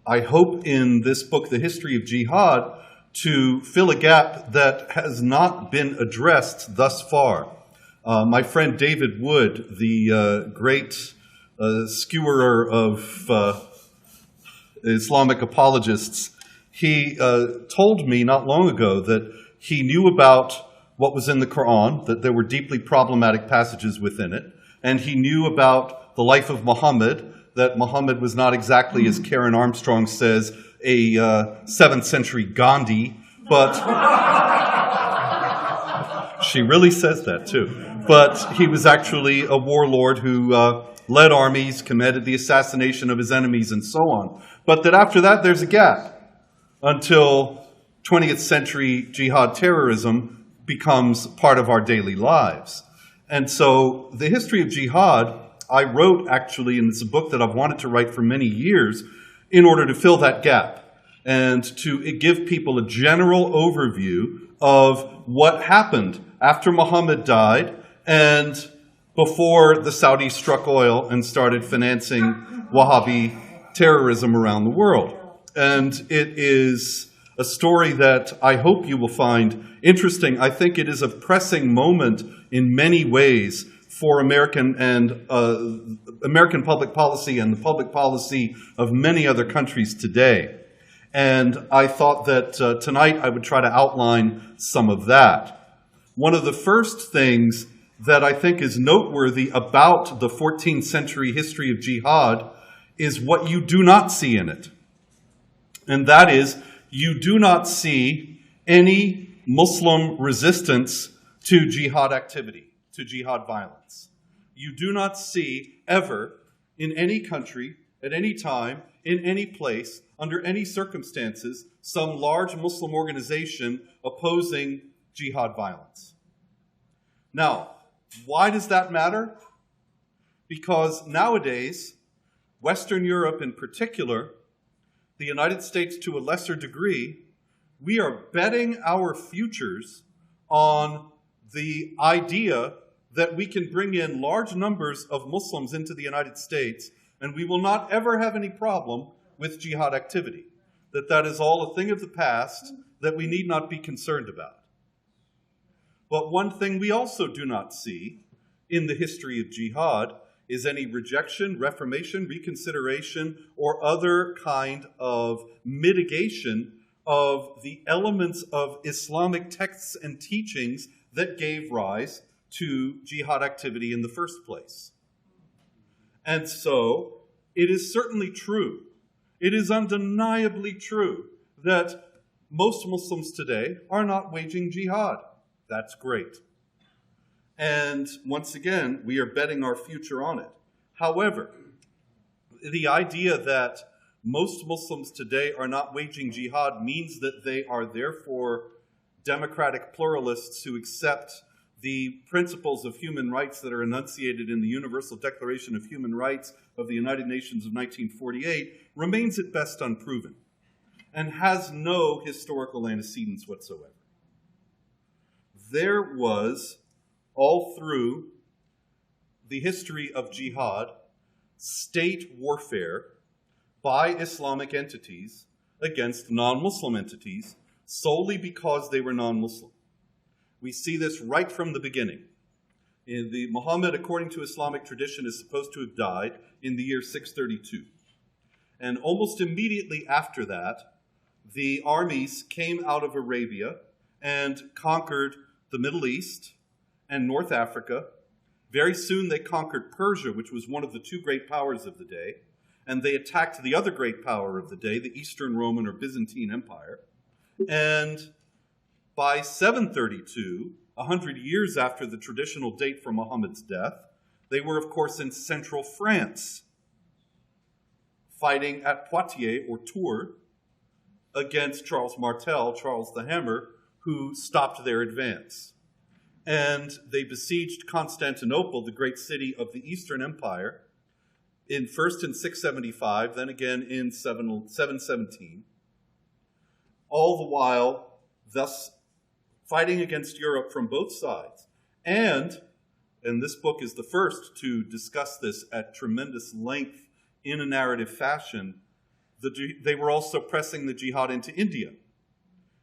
I hope in this book, The History of Jihad, to fill a gap that has not been addressed thus far. My friend David Wood, the great skewerer of Islamic apologists, he told me not long ago that he knew about what was in the Quran, that there were deeply problematic passages within it, and he knew about the life of Muhammad, that Muhammad was not exactly, as Karen Armstrong says, a 7th century Gandhi, but she really says that too. But he was actually a warlord who led armies, committed the assassination of his enemies, and so on. But that after that, there's a gap until 20th century jihad terrorism becomes part of our daily lives. And so the history of jihad, I wrote actually, and it's a book that I've wanted to write for many years, in order to fill that gap and to give people a general overview of what happened after Muhammad died and before the Saudis struck oil and started financing Wahhabi terrorism around the world. And it is a story that I hope you will find interesting. I think it is a pressing moment in many ways for American public policy and the public policy of many other countries today. And I thought that tonight I would try to outline some of that. One of the first things that I think is noteworthy about the 14th century history of jihad is what you do not see in it. And that is, you do not see any Muslim resistance to jihad activity, to jihad violence. You do not see ever in any country, at any time, in any place, under any circumstances, some large Muslim organization opposing jihad violence. Now, why does that matter? Because nowadays, Western Europe in particular, the United States to a lesser degree, we are betting our futures on the idea that we can bring in large numbers of Muslims into the United States and we will not ever have any problem with jihad activity. That is all a thing of the past that we need not be concerned about. But one thing we also do not see in the history of jihad is any rejection, reformation, reconsideration, or other kind of mitigation of the elements of Islamic texts and teachings that gave rise to jihad activity in the first place. And so, it is certainly true, it is undeniably true that most Muslims today are not waging jihad. That's great. And once again, we are betting our future on it. However, the idea that most Muslims today are not waging jihad means that they are therefore democratic pluralists who accept the principles of human rights that are enunciated in the Universal Declaration of Human Rights of the United Nations of 1948 remains at best unproven and has no historical antecedents whatsoever. There was, all through the history of jihad, state warfare by Islamic entities against non-Muslim entities solely because they were non-Muslim. We see this right from the beginning. Muhammad, according to Islamic tradition, is supposed to have died in the year 632. And almost immediately after that, the armies came out of Arabia and conquered the Middle East and North Africa. Very soon they conquered Persia, which was one of the two great powers of the day, and they attacked the other great power of the day, the Eastern Roman or Byzantine Empire. And by 732, 100 years after the traditional date for Muhammad's death, they were, of course, in central France, fighting at Poitiers or Tours against Charles Martel, Charles the Hammer, who stopped their advance. And they besieged Constantinople, the great city of the Eastern Empire, first in 675, then again in 717, all the while thus fighting against Europe from both sides. And this book is the first to discuss this at tremendous length in a narrative fashion, they were also pressing the jihad into India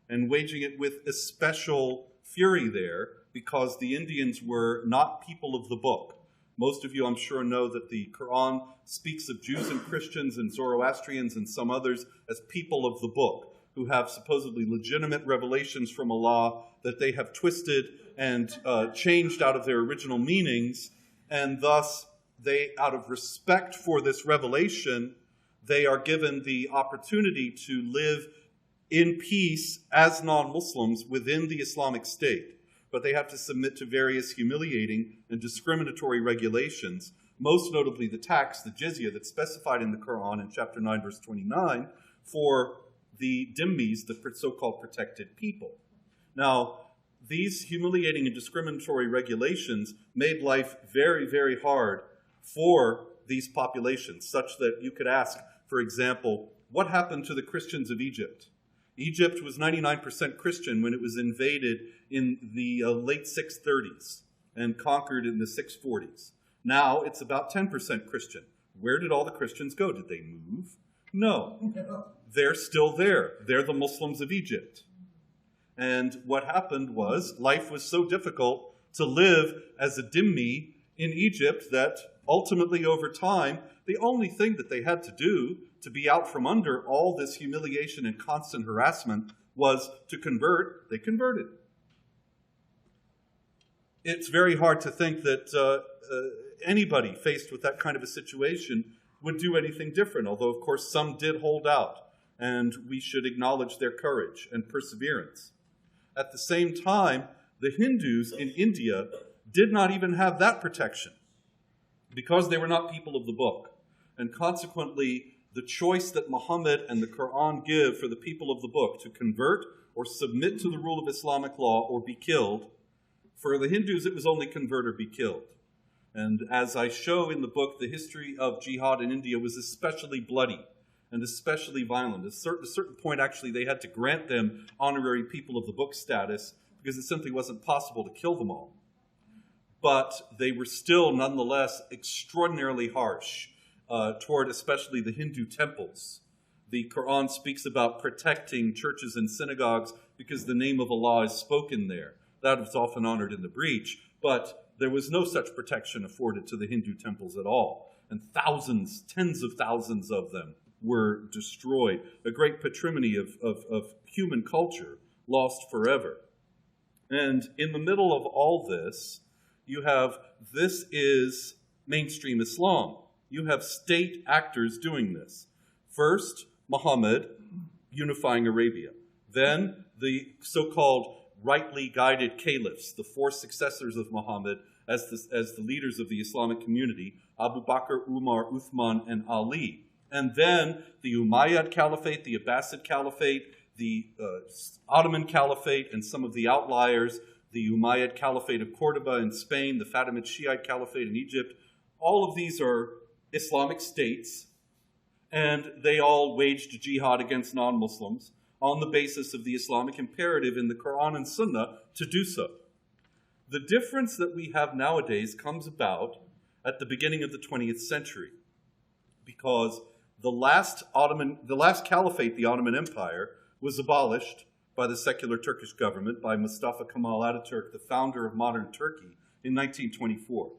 and waging it with especial fury there because the Indians were not people of the book. Most of you, I'm sure, know that the Quran speaks of Jews and Christians and Zoroastrians and some others as people of the book, who have supposedly legitimate revelations from Allah that they have twisted and changed out of their original meanings, and thus they, out of respect for this revelation, they are given the opportunity to live in peace as non-Muslims within the Islamic State. But they have to submit to various humiliating and discriminatory regulations, most notably the tax, the jizya, that's specified in the Quran in chapter 9, verse 29, for the dhimmis, the so-called protected people. Now, these humiliating and discriminatory regulations made life very, very hard for these populations, such that you could ask, for example, what happened to the Christians of Egypt? Egypt was 99% Christian when it was invaded in the late 630s and conquered in the 640s. Now it's about 10% Christian. Where did all the Christians go? Did they move? No. They're still there. They're the Muslims of Egypt. And what happened was life was so difficult to live as a dhimmi in Egypt that ultimately over time, the only thing that they had to do to be out from under all this humiliation and constant harassment was to convert. They converted. It's very hard to think that anybody faced with that kind of a situation would do anything different, although, of course, some did hold out, and we should acknowledge their courage and perseverance. At the same time, the Hindus in India did not even have that protection because they were not people of the book, and consequently, the choice that Muhammad and the Quran give for the people of the book to convert or submit to the rule of Islamic law or be killed, for the Hindus it was only convert or be killed. And as I show in the book, the history of jihad in India was especially bloody and especially violent. At a certain point, actually, they had to grant them honorary people of the book status because it simply wasn't possible to kill them all. But they were still, nonetheless, extraordinarily harsh toward especially the Hindu temples. The Quran speaks about protecting churches and synagogues because the name of Allah is spoken there. That was often honored in the breach, but there was no such protection afforded to the Hindu temples at all. And thousands, tens of thousands of them were destroyed. A great patrimony of human culture lost forever. And in the middle of all this, you have, this is mainstream Islam. You have state actors doing this. First, Muhammad unifying Arabia. Then the so-called rightly guided caliphs, the four successors of Muhammad as the leaders of the Islamic community, Abu Bakr, Umar, Uthman, and Ali. And then the Umayyad Caliphate, the Abbasid Caliphate, the Ottoman Caliphate, and some of the outliers, the Umayyad Caliphate of Cordoba in Spain, the Fatimid Shiite Caliphate in Egypt. All of these are Islamic states, and they all waged jihad against non-Muslims on the basis of the Islamic imperative in the Quran and Sunnah to do so. The difference that we have nowadays comes about at the beginning of the 20th century, because the last caliphate, the Ottoman Empire, was abolished by the secular Turkish government, by Mustafa Kemal Ataturk, the founder of modern Turkey, in 1924.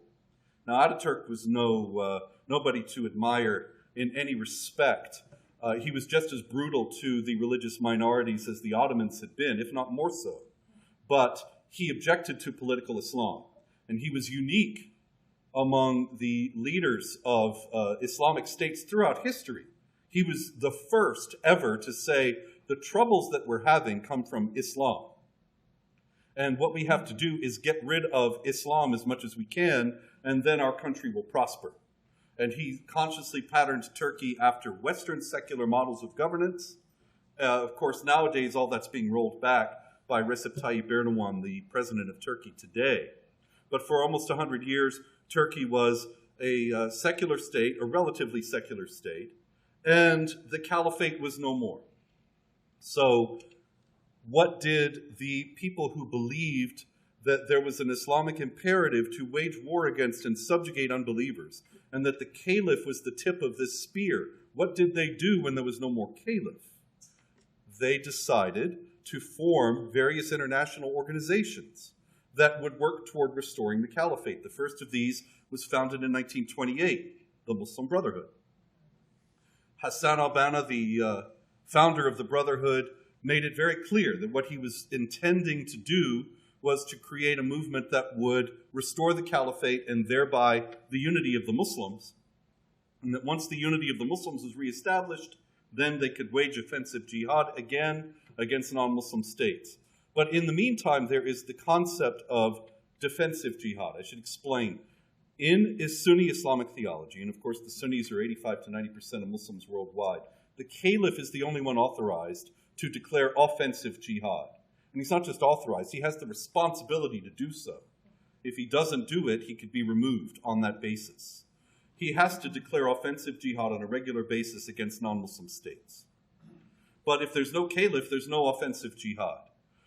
Now, Ataturk was nobody to admire in any respect. He was just as brutal to the religious minorities as the Ottomans had been, if not more so. But he objected to political Islam, and he was unique among the leaders of Islamic states throughout history. He was the first ever to say, the troubles that we're having come from Islam. And what we have to do is get rid of Islam as much as we can, and then our country will prosper. And he consciously patterned Turkey after Western secular models of governance. Of course, nowadays, all that's being rolled back by Recep Tayyip Erdogan, the president of Turkey today. But for almost 100 years, Turkey was a secular state, a relatively secular state, and the caliphate was no more. So what did the people who believed that there was an Islamic imperative to wage war against and subjugate unbelievers, and that the caliph was the tip of this spear what did they do when there was no more caliph? They decided to form various international organizations that would work toward restoring the caliphate. The first of these was founded in 1928, the Muslim Brotherhood. Hassan al-Banna, the founder of the Brotherhood, made it very clear that what he was intending to do was to create a movement that would restore the caliphate and thereby the unity of the Muslims. And that once the unity of the Muslims was reestablished, then they could wage offensive jihad again against non-Muslim states. But in the meantime, there is the concept of defensive jihad. I should explain. In Sunni Islamic theology, and of course the Sunnis are 85 to 90% of Muslims worldwide, the caliph is the only one authorized to declare offensive jihad. And he's not just authorized, he has the responsibility to do so. If he doesn't do it, he could be removed on that basis. He has to declare offensive jihad on a regular basis against non-Muslim states. But if there's no caliph, there's no offensive jihad.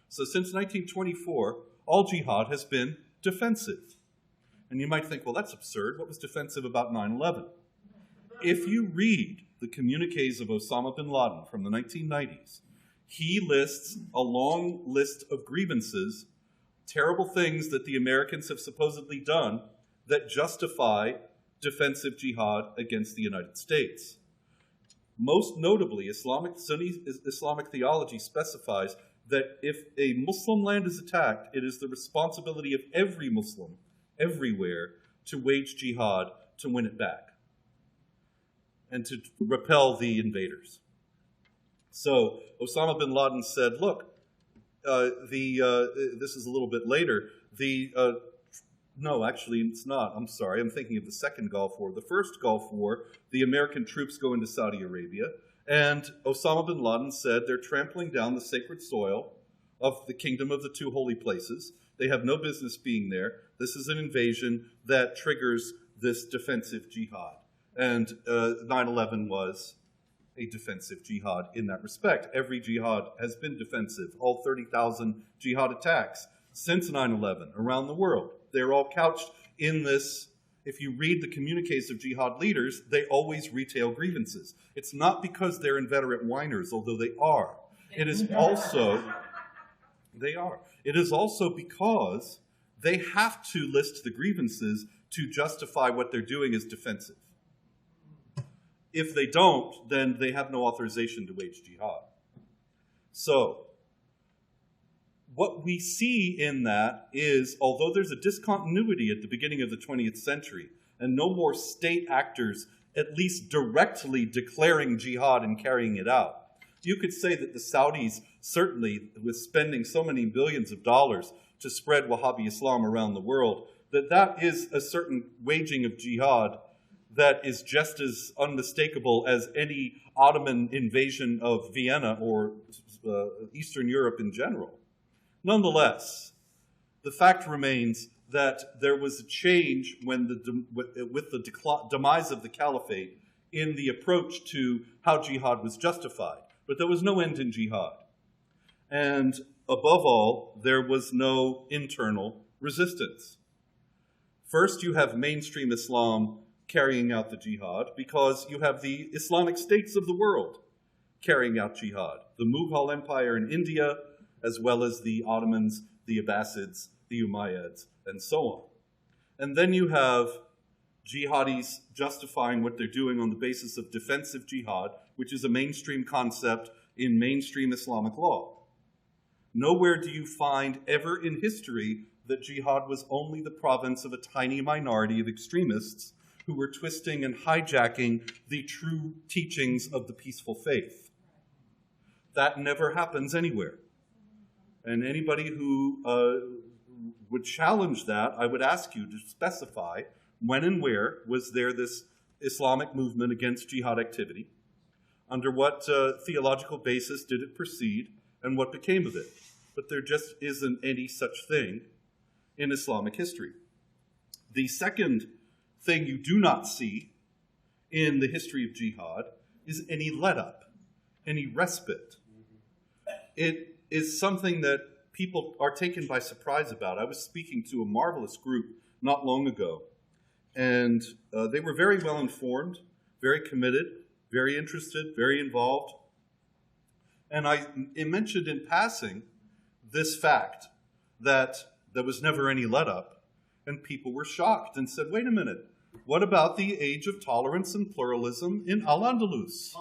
So since 1924, all jihad has been defensive. And you might think, well, that's absurd. What was defensive about 9/11? If you read the communiques of Osama bin Laden from the 1990s, he lists a long list of grievances, terrible things that the Americans have supposedly done that justify defensive jihad against the United States. Most notably, Sunni Islamic theology specifies that if a Muslim land is attacked, it is the responsibility of every Muslim, everywhere, to wage jihad to win it back and to repel the invaders. So Osama bin Laden said, look, this is a little bit later, no, actually, it's not. I'm sorry. I'm thinking of the second Gulf War. The first Gulf War, the American troops go into Saudi Arabia, and Osama bin Laden said they're trampling down the sacred soil of the kingdom of the two holy places. They have no business being there. This is an invasion that triggers this defensive jihad. And 9/11 was a defensive jihad in that respect. Every jihad has been defensive. All 30,000 jihad attacks since 9/11 around the world. They're all couched in this. If you read the communiques of jihad leaders, they always retail grievances. It's not because they're inveterate whiners, although they are. It is also, It is also because they have to list the grievances to justify what they're doing as defensive. If they don't, then they have no authorization to wage jihad. So, what we see in that is, although there's a discontinuity at the beginning of the 20th century, and no more state actors at least directly declaring jihad and carrying it out, you could say that the Saudis, certainly with spending so many billions of dollars to spread Wahhabi Islam around the world, that is a certain waging of jihad that is just as unmistakable as any Ottoman invasion of Vienna or Eastern Europe in general. Nonetheless, the fact remains that there was a change with the demise of the caliphate in the approach to how jihad was justified. But there was no end in jihad. And above all, there was no internal resistance. First, you have mainstream Islam carrying out the jihad because you have the Islamic states of the world carrying out jihad. The Mughal Empire in India, as well as the Ottomans, the Abbasids, the Umayyads, and so on. And then you have jihadis justifying what they're doing on the basis of defensive jihad, which is a mainstream concept in mainstream Islamic law. Nowhere do you find ever in history that jihad was only the province of a tiny minority of extremists who were twisting and hijacking the true teachings of the peaceful faith. That never happens anywhere. And anybody who would challenge that, I would ask you to specify when and where was there this Islamic movement against jihad activity, under what theological basis did it proceed, and what became of it. But there just isn't any such thing in Islamic history. The second thing you do not see in the history of jihad is any let-up, any respite. It is something that people are taken by surprise about. I was speaking to a marvelous group not long ago, and they were very well informed, very committed, very interested, very involved. And I mentioned in passing this fact that there was never any let-up, and people were shocked and said, wait a minute, what about the age of tolerance and pluralism in Al-Andalus?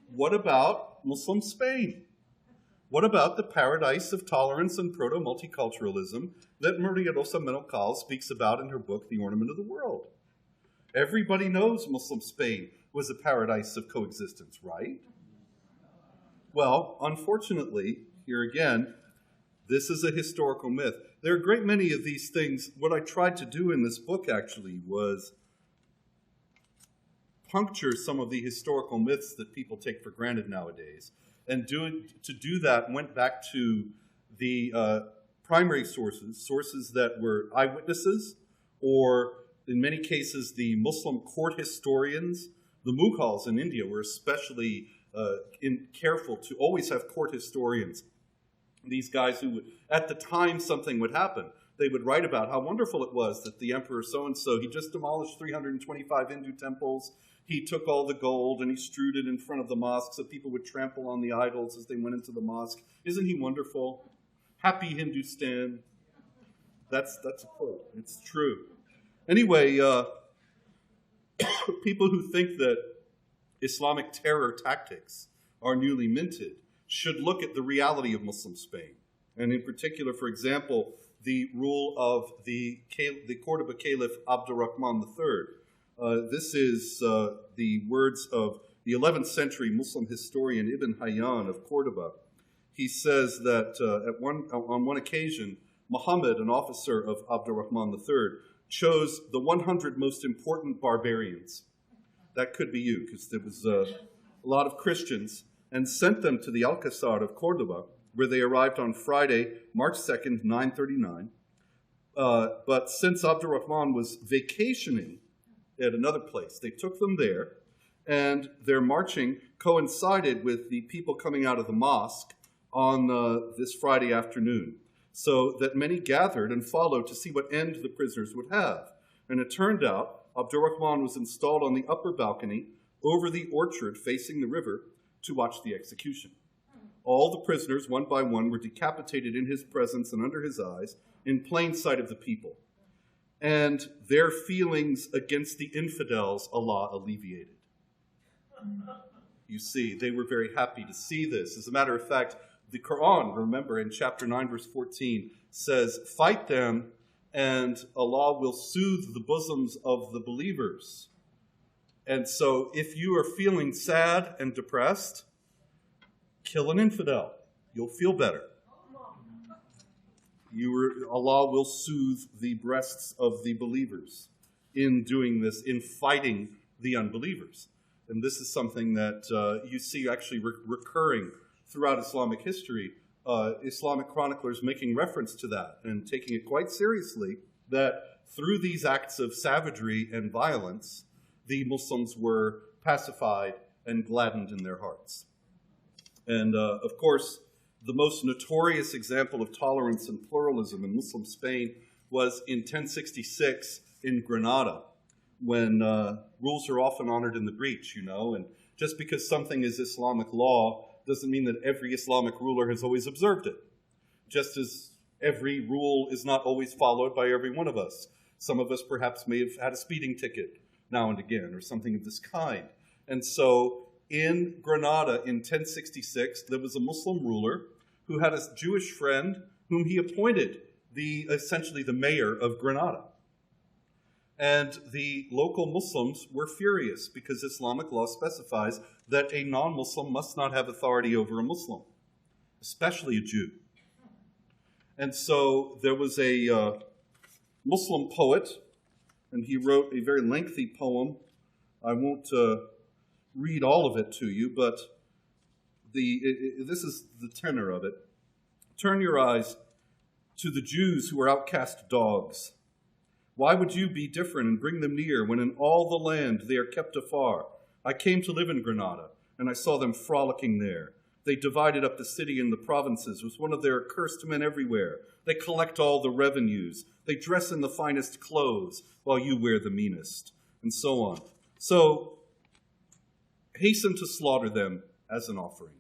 What about Muslim Spain? What about the paradise of tolerance and proto-multiculturalism that Maria Rosa Menocal speaks about in her book, The Ornament of the World? Everybody knows Muslim Spain was a paradise of coexistence, right? Well, unfortunately, here again, this is a historical myth. There are a great many of these things. What I tried to do in this book, actually, was puncture some of the historical myths that people take for granted nowadays. And to do that, went back to the primary sources that were eyewitnesses, or in many cases, the Muslim court historians. The Mughals in India were especially careful to always have court historians. These guys who would, at the time something would happen, they would write about how wonderful it was that the emperor so-and-so, he just demolished 325 Hindu temples, he took all the gold and he strewed it in front of the mosque so people would trample on the idols as they went into the mosque. Isn't he wonderful? Happy Hindustan. That's a quote. It's true. Anyway, people who think that Islamic terror tactics are newly minted should look at the reality of Muslim Spain. And in particular, for example, the rule of the Cordoba Caliph Abdurrahman III. This is the words of the 11th century Muslim historian Ibn Hayyan of Cordoba. He says that on one occasion, Muhammad, an officer of Abdurrahman III, chose the 100 most important barbarians. That could be you, because there was a lot of Christians, and sent them to the Alcazar of Cordoba, where they arrived on Friday, March 2nd, 939. But since Abdurrahman was vacationing at another place, they took them there, and their marching coincided with the people coming out of the mosque on this Friday afternoon, so that many gathered and followed to see what end the prisoners would have. And it turned out Abdurrahman was installed on the upper balcony over the orchard facing the river to watch the execution. All the prisoners, one by one, were decapitated in his presence and under his eyes, in plain sight of the people. And their feelings against the infidels, Allah alleviated. You see, they were very happy to see this. As a matter of fact, the Quran, remember, in chapter 9, verse 14, says, fight them, and Allah will soothe the bosoms of the believers. And so if you are feeling sad and depressed, kill an infidel. You'll feel better. Allah will soothe the breasts of the believers in doing this, in fighting the unbelievers. And this is something that you see actually recurring throughout Islamic history. Islamic chroniclers making reference to that and taking it quite seriously, that through these acts of savagery and violence, the Muslims were pacified and gladdened in their hearts. And of course, the most notorious example of tolerance and pluralism in Muslim Spain was in 1066 in Granada, when rules are often honored in the breach, you know, and just because something is Islamic law doesn't mean that every Islamic ruler has always observed it. Just as every rule is not always followed by every one of us. Some of us perhaps may have had a speeding ticket now and again, or something of this kind. And so in Granada in 1066, there was a Muslim ruler who had a Jewish friend whom he appointed essentially the mayor of Granada. And the local Muslims were furious because Islamic law specifies that a non-Muslim must not have authority over a Muslim, especially a Jew. And so there was a Muslim poet, and he wrote a very lengthy poem. I won't read all of it to you, but this is the tenor of it. Turn your eyes to the Jews who are outcast dogs. Why would you be different and bring them near when in all the land they are kept afar? I came to live in Granada, and I saw them frolicking there. They divided up the city and the provinces with one of their accursed men everywhere. They collect all the revenues. They dress in the finest clothes while you wear the meanest, and so on. So Hasten to slaughter them as an offering.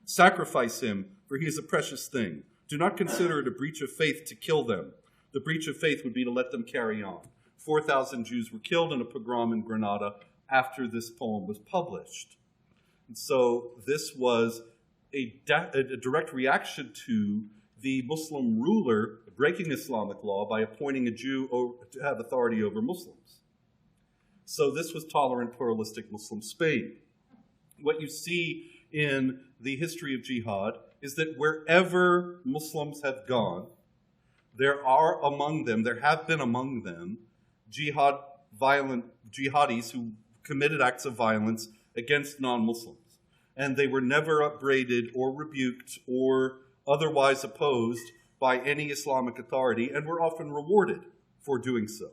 Sacrifice him, for he is a precious thing. Do not consider it a breach of faith to kill them. The breach of faith would be to let them carry on. 4,000 Jews were killed in a pogrom in Granada after this poem was published. And so this was a direct reaction to the Muslim ruler breaking Islamic law by appointing a Jew to have authority over Muslims. So this was tolerant, pluralistic Muslim Spain. What you see in the history of jihad is that wherever Muslims have gone, there have been among them violent jihadis who committed acts of violence against non-Muslims. And they were never upbraided or rebuked or otherwise opposed by any Islamic authority, and were often rewarded for doing so.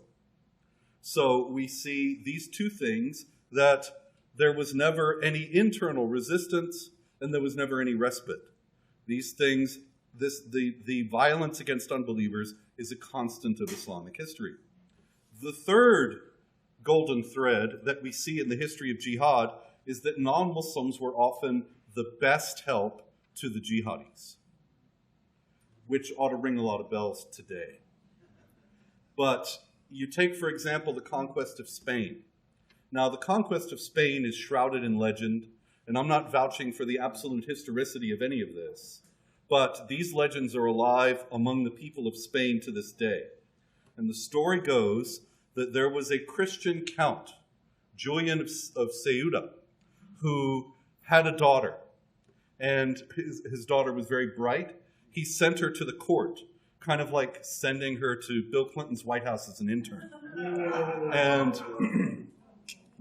So we see these two things, that there was never any internal resistance and there was never any respite. These things, the violence against unbelievers is a constant of Islamic history. The third golden thread that we see in the history of jihad is that non-Muslims were often the best help to the jihadis, which ought to ring a lot of bells today. But you take, for example, the conquest of Spain. Now, the conquest of Spain is shrouded in legend, and I'm not vouching for the absolute historicity of any of this, but these legends are alive among the people of Spain to this day. And the story goes that there was a Christian count, Julian of Ceuta, who had a daughter, and his daughter was very bright. He sent her to the court, kind of like sending her to Bill Clinton's White House as an intern. And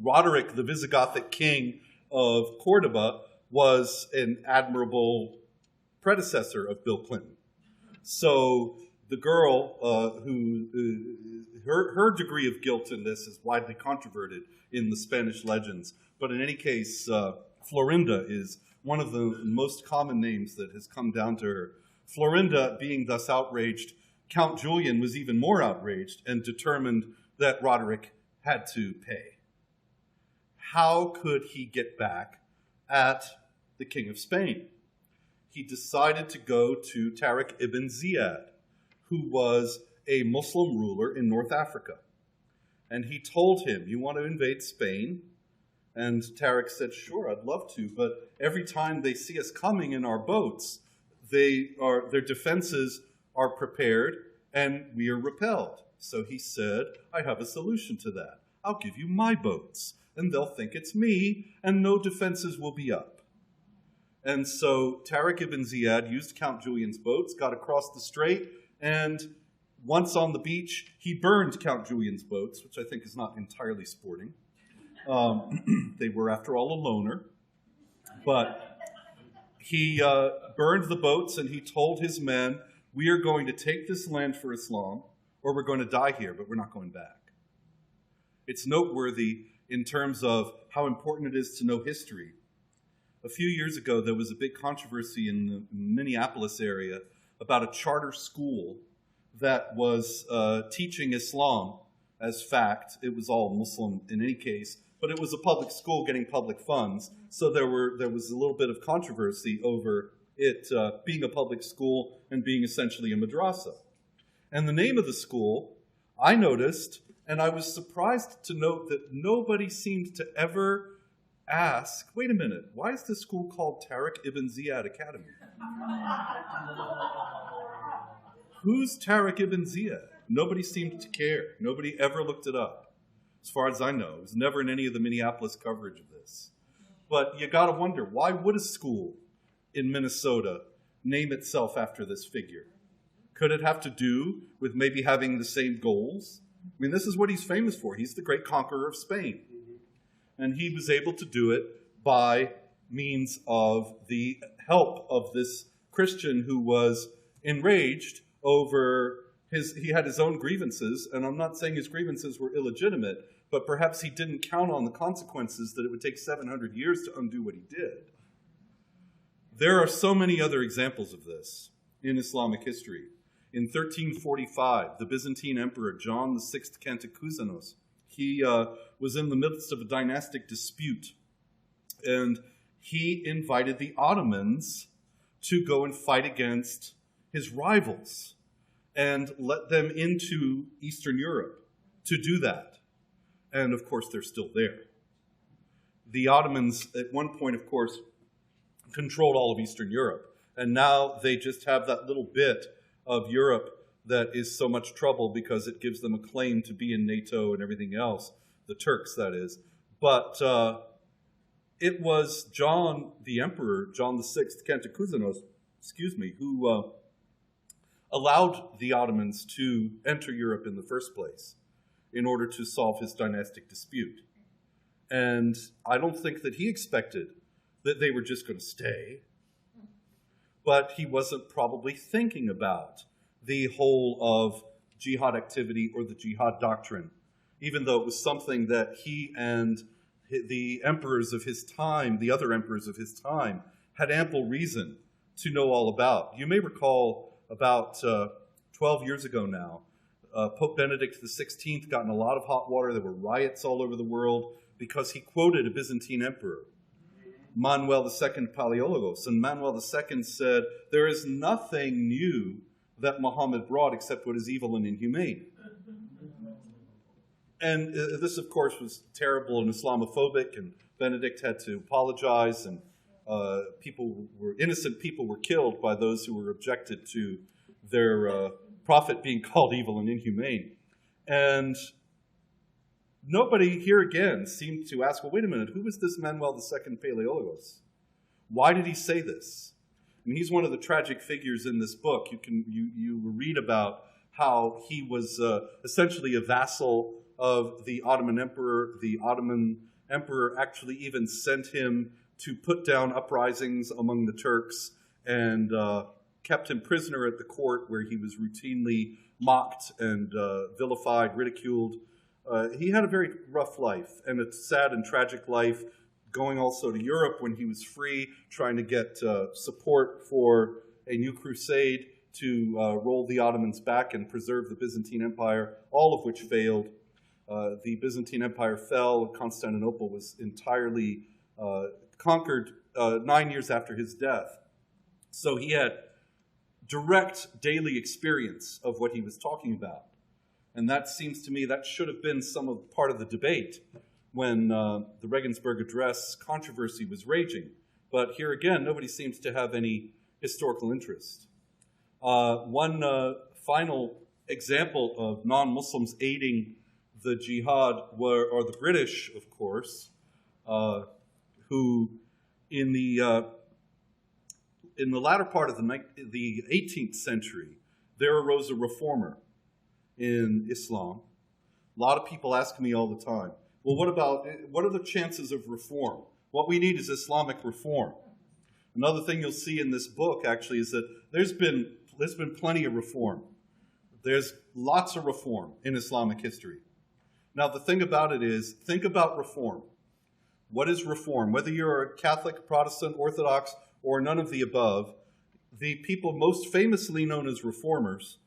Roderick, the Visigothic king of Cordoba, was an admirable predecessor of Bill Clinton. So the girl, her degree of guilt in this is widely controverted in the Spanish legends. But in any case, Florinda is one of the most common names that has come down to her. Florinda, being thus outraged, Count Julian was even more outraged and determined that Roderick had to pay. How could he get back at the King of Spain? He decided to go to Tariq ibn Ziyad, who was a Muslim ruler in North Africa. And he told him, "You want to invade Spain?" And Tariq said, "Sure, I'd love to, but every time they see us coming in our boats, their defenses are prepared and we are repelled." So he said, "I have a solution to that. I'll give you my boats, and they'll think it's me, and no defenses will be up." And so Tariq ibn Ziyad used Count Julian's boats, got across the strait, and once on the beach, he burned Count Julian's boats, which I think is not entirely sporting. They were, after all, a loner. But he burned the boats, and he told his men, "We are going to take this land for Islam, or we're going to die here, but we're not going back." It's noteworthy in terms of how important it is to know history. A few years ago, there was a big controversy in the Minneapolis area about a charter school that was teaching Islam as fact. It was all Muslim in any case, but it was a public school getting public funds. So there was a little bit of controversy over it being a public school and being essentially a madrasa. And the name of the school, I noticed, and I was surprised to note that nobody seemed to ever ask, "Wait a minute, why is this school called Tariq ibn Ziyad Academy?" Who's Tariq ibn Ziyad? Nobody seemed to care. Nobody ever looked it up. As far as I know, it was never in any of the Minneapolis coverage of this. But you got to wonder, why would a school in Minnesota name itself after this figure? Could it have to do with maybe having the same goals? I mean, this is what he's famous for. He's the great conqueror of Spain. And he was able to do it by means of the help of this Christian who was enraged over he had his own grievances, and I'm not saying his grievances were illegitimate, but perhaps he didn't count on the consequences that it would take 700 years to undo what he did. There are so many other examples of this in Islamic history. In 1345, the Byzantine Emperor John VI Cantacuzanos, he was in the midst of a dynastic dispute And he invited the Ottomans to go and fight against his rivals and let them into Eastern Europe to do that. And of course, they're still there. The Ottomans, at one point, of course, controlled all of Eastern Europe. And now they just have that little bit of Europe that is so much trouble because it gives them a claim to be in NATO and everything else, the Turks, that is. But it was John the Emperor, John VI Cantacuzene, who allowed the Ottomans to enter Europe in the first place in order to solve his dynastic dispute. And I don't think that he expected that they were just going to stay, but he wasn't probably thinking about the whole of jihad activity or the jihad doctrine, even though it was something that he and the emperors of his time, the other emperors of his time, had ample reason to know all about. You may recall about 12 years ago now, Pope Benedict XVI got in a lot of hot water. There were riots all over the world because he quoted a Byzantine emperor, Manuel II Palaiologos. And Manuel II said, "There is nothing new that Muhammad brought except what is evil and inhumane." And this, of course, was terrible and Islamophobic, and Benedict had to apologize, and innocent people were killed by those who were objected to their prophet being called evil and inhumane. And nobody here again seemed to ask, well, wait a minute, who was this Manuel II Palaiologos? Why did he say this? I mean, he's one of the tragic figures in this book. You read about how he was essentially a vassal of the Ottoman emperor. The Ottoman emperor actually even sent him to put down uprisings among the Turks and kept him prisoner at the court, where he was routinely mocked and vilified, ridiculed. He had a very rough life, and a sad and tragic life, going also to Europe when he was free, trying to get support for a new crusade to roll the Ottomans back and preserve the Byzantine Empire, all of which failed. The Byzantine Empire fell. Constantinople was entirely conquered 9 years after his death. So he had direct daily experience of what he was talking about. And that seems to me that should have been part of the debate when the Regensburg Address controversy was raging. But here again, nobody seems to have any historical interest. One final example of non-Muslims aiding the jihad are the British, of course, who in the latter part of the 18th century, there arose a reformer in Islam. A lot of people ask me all the time, well, what are the chances of reform? What we need is Islamic reform. Another thing you'll see in this book, actually, is that there's been plenty of reform. There's lots of reform in Islamic history. Now, the thing about it is, think about reform. What is reform? Whether you're a Catholic, Protestant, Orthodox, or none of the above, the people most famously known as reformers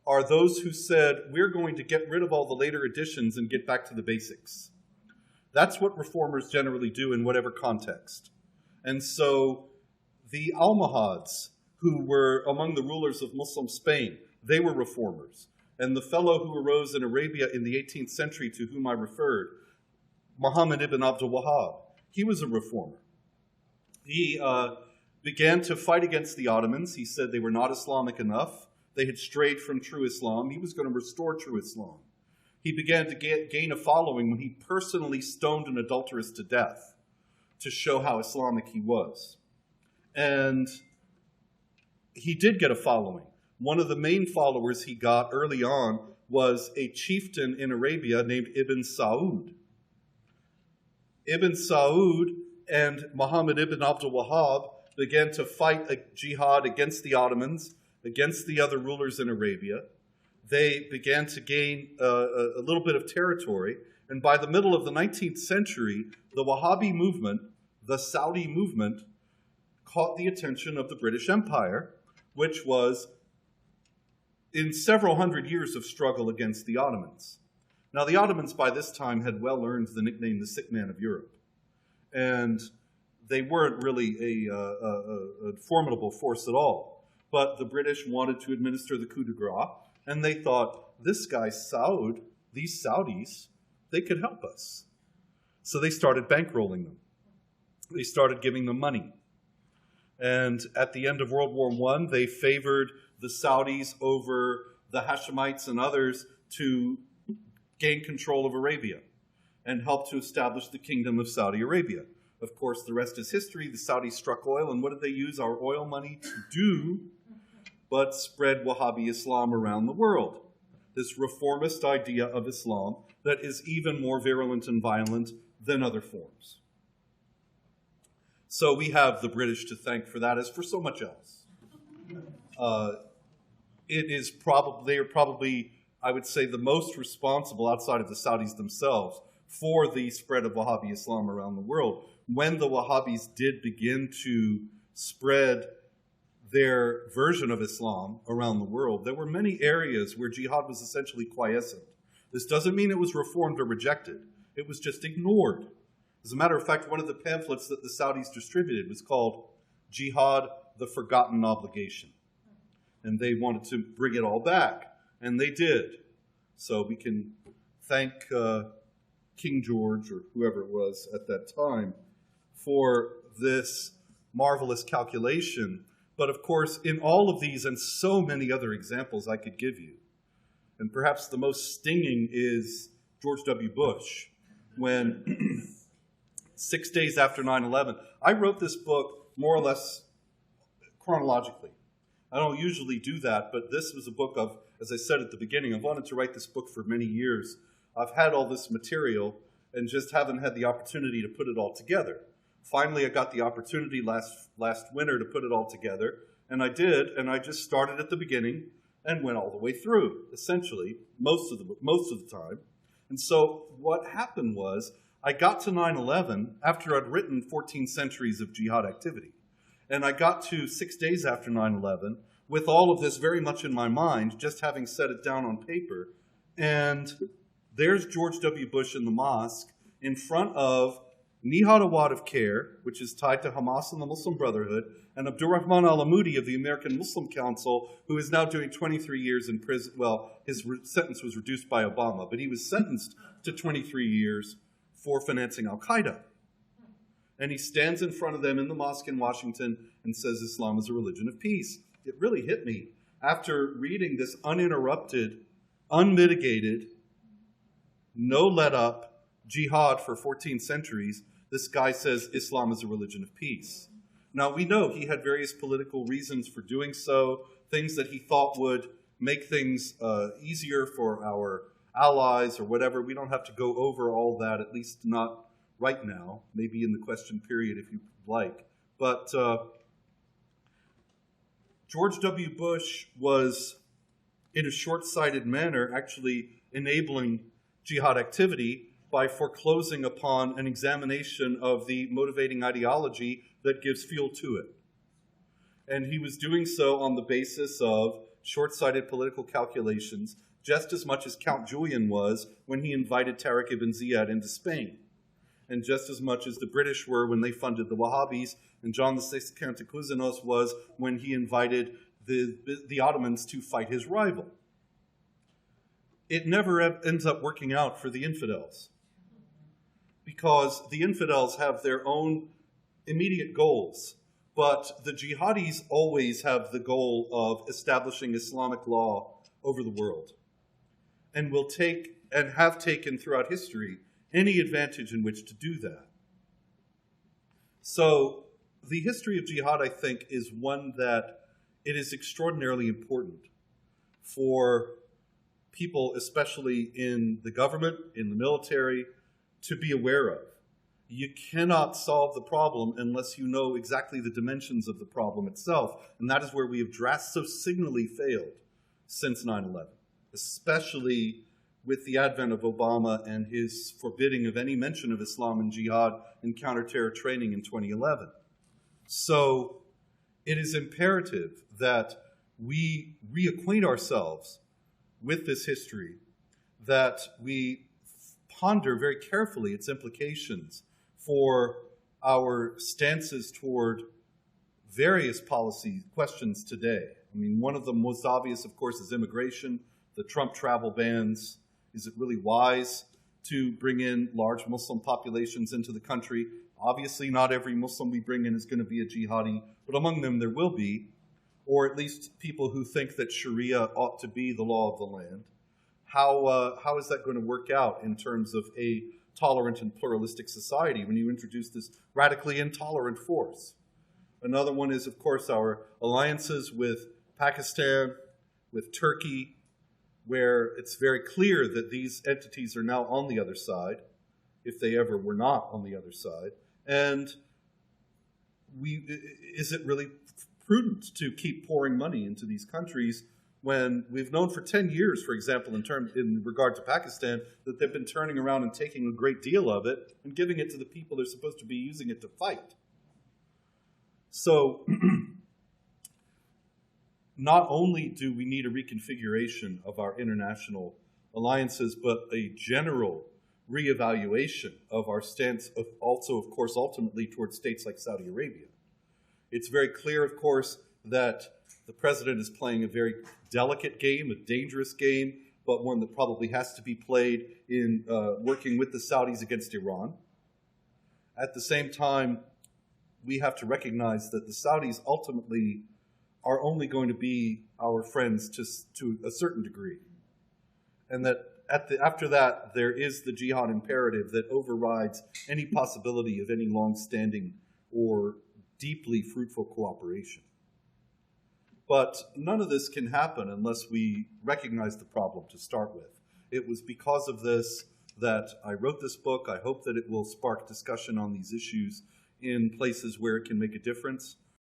are those who said, we're going to get rid of all the later additions and get back to the basics. That's what reformers generally do in whatever context. And so the Almohads, who were among the rulers of Muslim Spain, they were reformers. And the fellow who arose in Arabia in the 18th century to whom I referred, Muhammad ibn Abdul Wahhab, he was a reformer. He began to fight against the Ottomans. He said they were not Islamic enough. They had strayed from true Islam. He was going to restore true Islam. He began to gain a following when he personally stoned an adulteress to death to show how Islamic he was. And he did get a following. One of the main followers he got early on was a chieftain in Arabia named Ibn Saud. Ibn Saud and Muhammad ibn Abdul Wahhab began to fight a jihad against the Ottomans, against the other rulers in Arabia. They began to gain a little bit of territory, and by the middle of the 19th century, the Wahhabi movement, the Saudi movement, caught the attention of the British Empire, which was in several hundred years of struggle against the Ottomans. Now, the Ottomans by this time had well earned the nickname the sick man of Europe. And they weren't really a formidable force at all. But the British wanted to administer the coup de grace, and they thought, this guy Saud, these Saudis, they could help us. So they started bankrolling them. They started giving them money. And at the end of World War I, they favored the Saudis over the Hashemites and others to gain control of Arabia and help to establish the Kingdom of Saudi Arabia. Of course, the rest is history. The Saudis struck oil, and what did they use our oil money to do but spread Wahhabi Islam around the world? This reformist idea of Islam that is even more virulent and violent than other forms. So we have the British to thank for that, as for so much else. They are probably, I would say, the most responsible outside of the Saudis themselves for the spread of Wahhabi Islam around the world. When the Wahhabis did begin to spread their version of Islam around the world, there were many areas where jihad was essentially quiescent. This doesn't mean it was reformed or rejected. It was just ignored. As a matter of fact, one of the pamphlets that the Saudis distributed was called Jihad, the Forgotten Obligation. And they wanted to bring it all back. And they did. So we can thank King George, or whoever it was at that time, for this marvelous calculation. But of course, in all of these and so many other examples I could give you, and perhaps the most stinging is George W. Bush, when 6 days after 9/11, I wrote this book more or less chronologically. I don't usually do that, but this was a book of, as I said at the beginning, I've wanted to write this book for many years. I've had all this material and just haven't had the opportunity to put it all together. Finally, I got the opportunity last winter to put it all together, and I did, and I just started at the beginning and went all the way through, essentially, most of the time. And so what happened was, I got to 9/11 after I'd written 14 centuries of jihad activity. And I got to 6 days after 9/11 with all of this very much in my mind, just having set it down on paper. And there's George W. Bush in the mosque in front of Nihad Awad of CARE, which is tied to Hamas and the Muslim Brotherhood, and Abdurrahman al-Amoudi of the American Muslim Council, who is now doing 23 years in prison. Well, his sentence was reduced by Obama, but he was sentenced to 23 years for financing al-Qaeda. And he stands in front of them in the mosque in Washington and says Islam is a religion of peace. It really hit me. After reading this uninterrupted, unmitigated, no let-up jihad for 14 centuries, this guy says Islam is a religion of peace. Now, we know he had various political reasons for doing so, things that he thought would make things easier for our allies or whatever. We don't have to go over all that, at least not right now, maybe in the question period if you like. But George W. Bush was, in a short-sighted manner, actually enabling jihad activity by foreclosing upon an examination of the motivating ideology that gives fuel to it. And he was doing so on the basis of short-sighted political calculations, just as much as Count Julian was when he invited Tariq ibn Ziyad into Spain, and just as much as the British were when they funded the Wahhabis, and John VI Kantakouzenos was when he invited the Ottomans to fight his rival. It never ends up working out for the infidels, because the infidels have their own immediate goals, but the jihadis always have the goal of establishing Islamic law over the world, and will take and have taken throughout history any advantage in which to do that. So the history of jihad, I think, is one that it is extraordinarily important for people, especially in the government, in the military, to be aware of. You cannot solve the problem unless you know exactly the dimensions of the problem itself, and that is where we have so signally failed since 9/11, especially with the advent of Obama and his forbidding of any mention of Islam and jihad in counterterror training in 2011. So it is imperative that we reacquaint ourselves with this history, that we ponder very carefully its implications for our stances toward various policy questions today. I mean, one of the most obvious, of course, is immigration, the Trump travel bans. Is it really wise to bring in large Muslim populations into the country? Obviously, not every Muslim we bring in is going to be a jihadi, but among them there will be, or at least people who think that Sharia ought to be the law of the land. How is that going to work out in terms of a tolerant and pluralistic society when you introduce this radically intolerant force? Another one is, of course, our alliances with Pakistan, with Turkey, where it's very clear that these entities are now on the other side, if they ever were not on the other side. And is it really prudent to keep pouring money into these countries when we've known for 10 years, for example, in regard to Pakistan, that they've been turning around and taking a great deal of it and giving it to the people they're supposed to be using it to fight? So not only do we need a reconfiguration of our international alliances, but a general reevaluation of our stance, also, of course, ultimately towards states like Saudi Arabia. It's very clear, of course, that the president is playing a very delicate game, a dangerous game, but one that probably has to be played in working with the Saudis against Iran. At the same time, we have to recognize that the Saudis ultimately are only going to be our friends to a certain degree. And that after that, there is the jihad imperative that overrides any possibility of any long-standing or deeply fruitful cooperation. But none of this can happen unless we recognize the problem to start with. It was because of this that I wrote this book. I hope that it will spark discussion on these issues in places where it can make a difference.